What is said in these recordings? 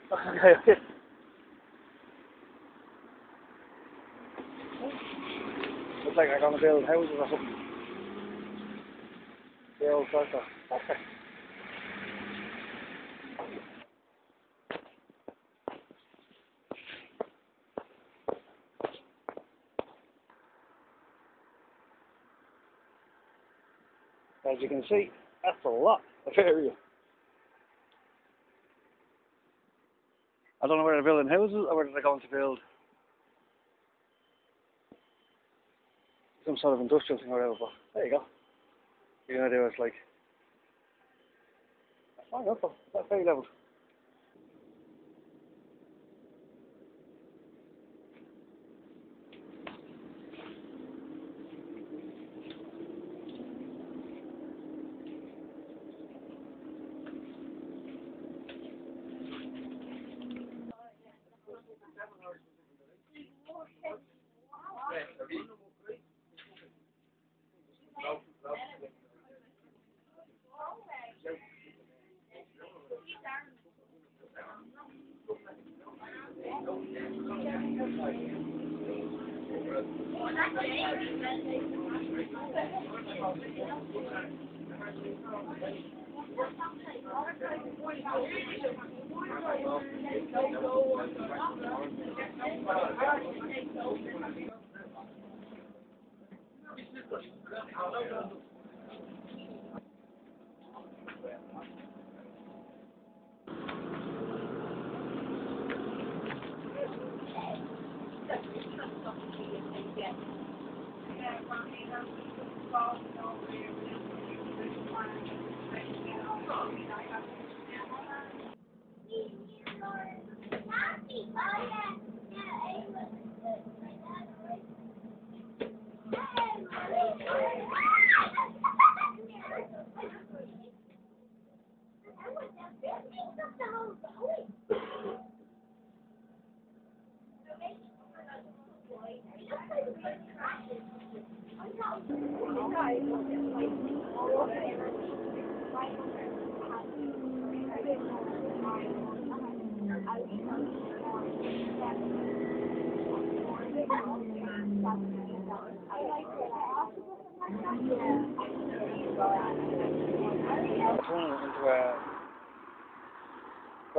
Okay, okay. Looks like they're going to build houses or something. The old circle. Okay. As you can see, that's a lot of area. I don't know whether they're building houses or whether they're going to build some sort of industrial thing or whatever, but there you go. You know, it's like, that's fine enough though, that's very level.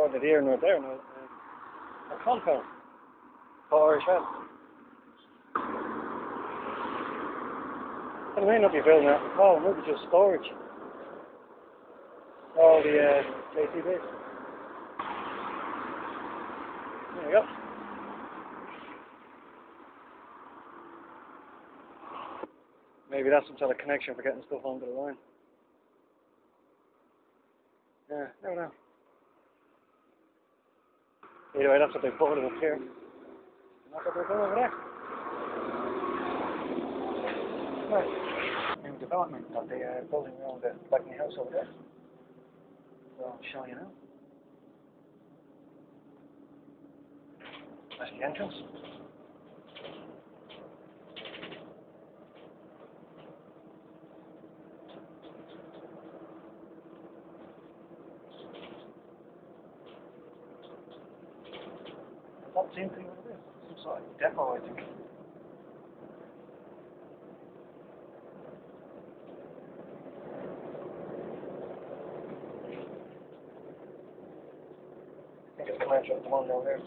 Into the deer not there now. A compound. Irish fence. It may not be building that. Oh, maybe just storage. All the JCBs. There you go. Maybe that's some sort of connection for getting stuff onto the line. Yeah, never know. Either way, that's what they put it up here. And that's what they're doing over there. Right. New development that they are building around the back of the house over there. So I'll show you now. That's the entrance. That seems to be what it is. Some sort of depot, I think. I think it's commercial at the one down there.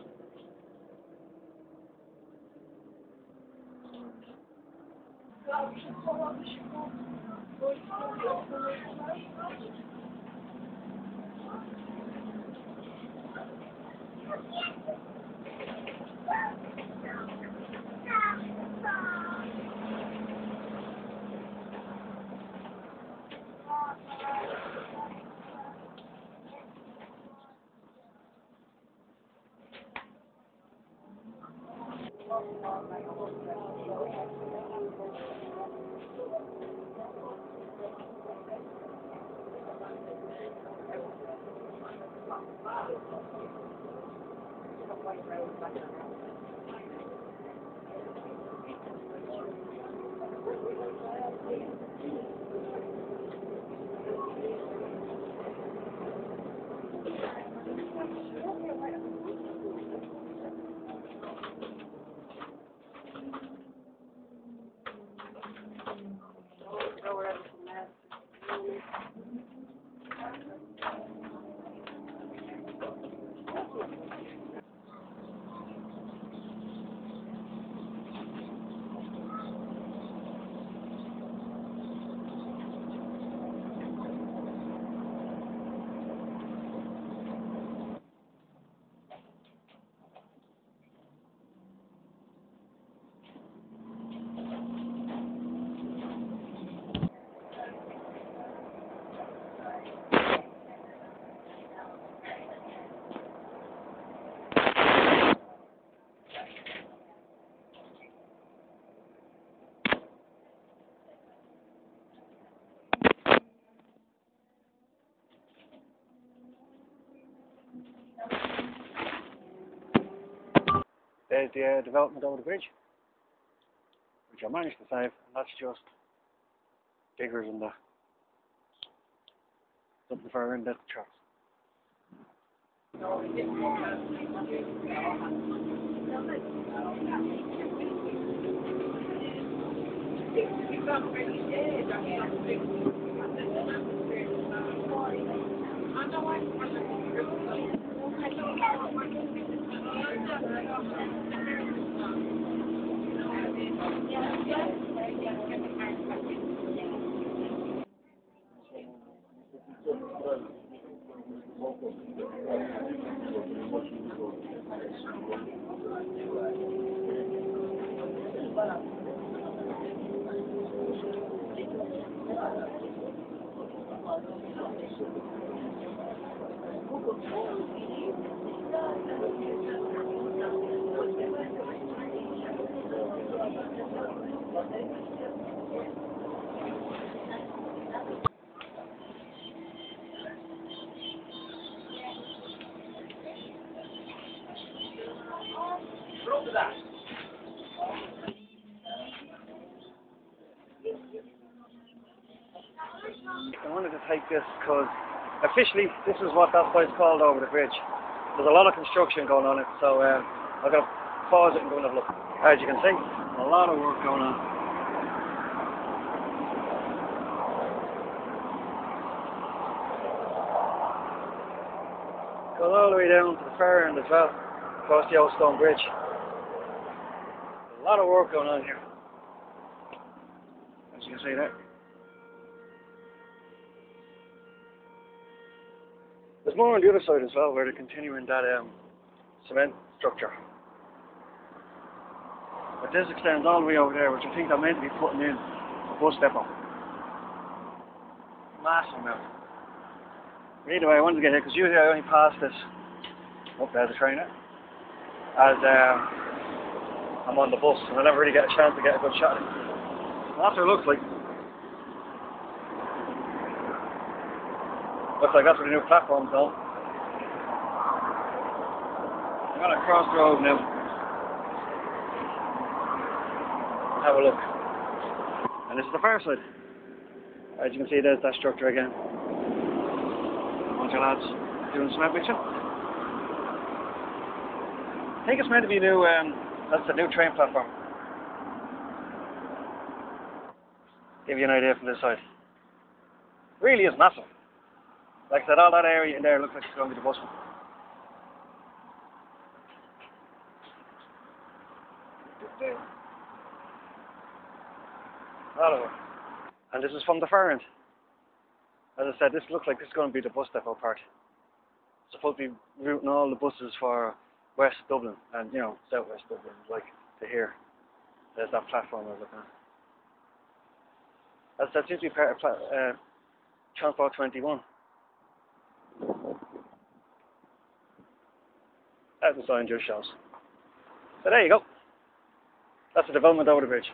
There's the development over the bridge, which I managed to save, and that's just diggers and that. Something further in the tracks. I wanted to take this because officially this is what that site's called over the bridge. There's a lot of construction going on it, so I'm going to pause it and go and have a look. As you can see, a lot of work going on. Goes all the way down to the far end as well, across the old stone bridge. There's a lot of work going on here, as you can see there. There's more on the other side as well, where they're continuing that cement structure. But this extends all the way over there, which I think they're meant to be putting in a bus depot. Massive amount. But either way, I wanted to get here because usually I only pass this. Oh, there's a train there. As I'm on the bus, and I never really get a chance to get a good shot at it. Well, that's what it looks like. Looks like that's where the new platform's on. I'm gonna cross the road now. Have a look. And this is the far side. As you can see, there's that structure again. A bunch of lads doing cement mixing. I think it's meant to be new, that's the new train platform. Give you an idea from this side. Really is massive. Like I said, all that area in there looks like it's going to be the bus one. And this is from the far end. As I said, this looks like this is going to be the bus depot part. It's supposed to be routing all the buses for West Dublin and, you know, South West Dublin, like to here. There's that platform I was looking at. That seems to be part of Transport 21. As the sign just shows. So there you go. That's the development over the bridge.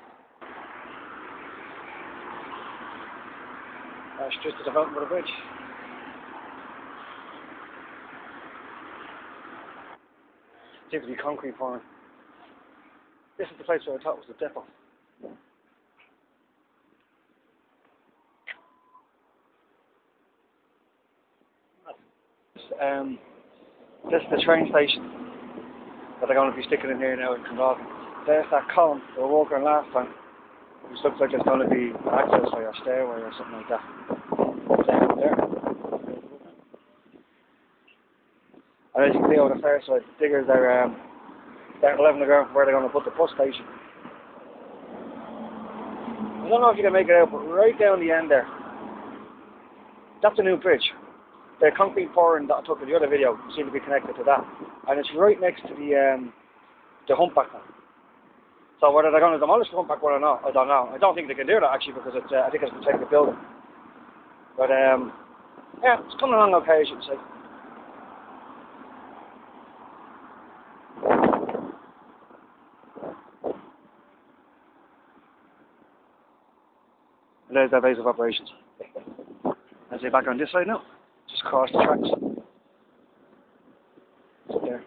That's just the development of the bridge. Seems to be concrete pouring. This is the place where I thought was the depot. This is the train station that they're going to be sticking in here now in clondalkin. There's that column they were walking last time, which looks like it's going to be access by a stairway or something like that. Down there. And as you can see over the far side, the diggers are down 11 the ground where they're going to put the bus station. I don't know if you can make it out, but right down the end there, that's a new bridge. The concrete pouring that I took in the other video seemed to be connected to that, and it's right next to the humpback one. So whether they're going to demolish the humpback one or not, I don't know. I don't think they can do that actually because it's I think it's a protected building. But yeah, it's coming along okay, as you can see. And there's their base of operations. As they back on this side now. Just cross the tracks. It's up there.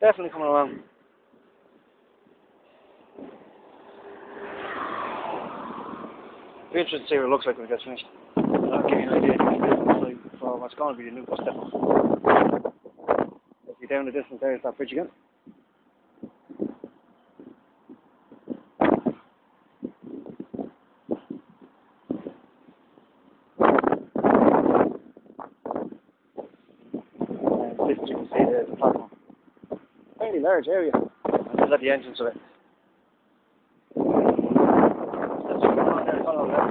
Definitely coming along. Be interested to see what it looks like when it gets finished. That'll give you an idea for what's going to be the new bus depot. If you're down the distance, there's that bridge again. And this you can see the platform. Fairly large area. And this is at the entrance of it. That's what we're on there, it's all left.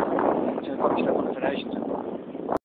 So you'll probably step on the foundations.